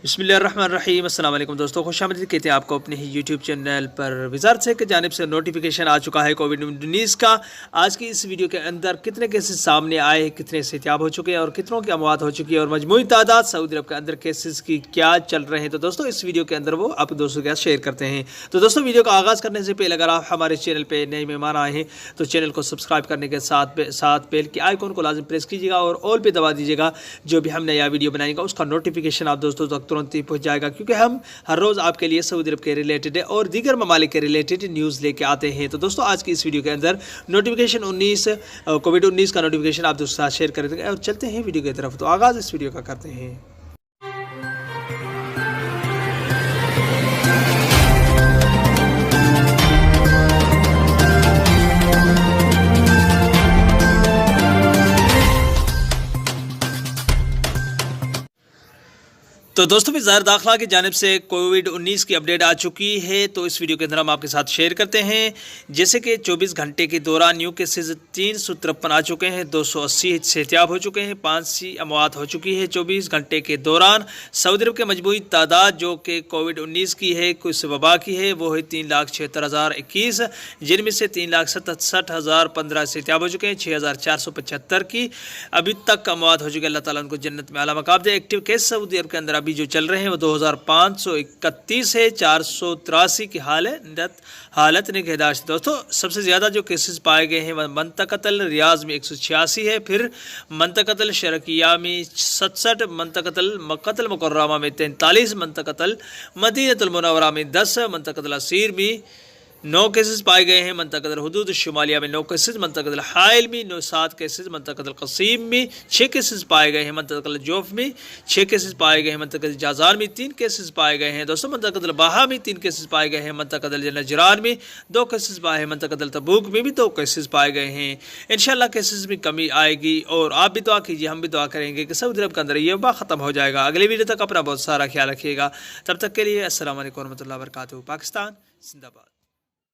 बिस्मिल्लाहिर्रहमानिर्रहीम। अस्सलाम वालेकुम दोस्तों, खुश आमदीद कहते हैं आपको अपने ही यूट्यूब चैनल पर। वजारत से की जानिब से नोटिफिकेशन आ चुका है कोविड-19 का। आज की इस वीडियो के अंदर कितने केसेस सामने आए हैं, कितने सेहतियाब हो चुके हैं और कितनों की अमवात हो चुकी है और मजमूई तादाद सऊदी अरब के अंदर केसेस की क्या चल रहे हैं, तो दोस्तों इस वीडियो के अंदर वो आप दोस्तों के साथ शेयर करते हैं। तो दोस्तों वीडियो का आगाज़ करने से पहले अगर आप हमारे चैनल पर नए मेहमान आए हैं तो चैनल को सब्सक्राइब करने के साथ बेल के आइकॉन को लाजिम प्रेस कीजिएगा और ऑल पे दबा दीजिएगा। जो भी हम नया वीडियो बनाएंगे उसका नोटिफिकेशन आप दोस्तों तक तुरंत ही पहुँच जाएगा, क्योंकि हम हर रोज़ आपके लिए सऊदी अरब के रिलेटेड और दीगर ममालिक के रिलेटेड न्यूज़ लेके आते हैं। तो दोस्तों आज की इस वीडियो के अंदर कोविड-19 का नोटिफिकेशन आप दोस्तों के साथ शेयर करेंगे और चलते हैं वीडियो की तरफ। तो आगाज़ इस वीडियो का करते हैं। तो दोस्तों भी ज़ाहिर दाखिला की जानिब से कोविड-19 की अपडेट आ चुकी है, तो इस वीडियो के अंदर हम आपके साथ शेयर करते हैं। जैसे कि 24 घंटे के दौरान न्यू केसेस 353 आ चुके हैं, 280 सेहतियाब हो चुके हैं, 5 अमवात हो चुकी है 24 घंटे के दौरान। सऊदी अरब के मजमूई तादाद जो कि कोविड-19 की है, कुछ वबा की है, वो है 3,76,021, जिनमें से 3,67,015 सेहतियाब हो चुके हैं, 6,475 की अभी तक अमवात हो चुकी है। अल्लाह ताला उनको जन्नत में आला मकाम दे। एक्टिव केस सऊदी अरब के अंदर अभी जो चल रहे हैं वो 2531 है, 483 की हालत निगहदाश्त। दोस्तों सबसे ज़्यादा जो केसेस पाए गए हैं मंतक़तल रियाज में 186 है, फिर मंतक़तल शरकिया में 67, मंतक़तल मक्कतल मुकर्रमा में 43, मंतक़तल मदीनतुल मुनव्वरा में 10, मंतक़तल असीर में 9 केसेस पाए गए हैं, मंतक़तल हुदूद शुमालिया में 9 केसेस, मंतक़तल हाइल में 7 केसेस, मंतक़तल क़सीम में 6 केसेस पाए गए हैं, मंतक़तल जोफ में 6 केसेस पाए गए हैं, मंतक़तल जाज़ान में 3 केसेस पाए गए हैं। दोस्तों मंतक़तल बाहा में 3 केसेस पाए गए हैं, मंतक़तल नजरान में 2 केसेस पाए हैं, मंतक़तल तबूक में भी 2 केसेस पाए गए हैं। इंशाअल्लाह केसेस में कमी आएगी और आप भी दुआ कीजिए, हम भी दुआ करेंगे कि सऊदी अरब के अंदर ये वबा ख़त्म हो जाएगा। अगले वीडियो तक अपना बहुत सारा ख्याल रखिएगा। तब तक के लिए अस्सलाम वालेकुम रहमतुल्लाहि व बरकातहू। पाकिस्तान जिंदाबाद।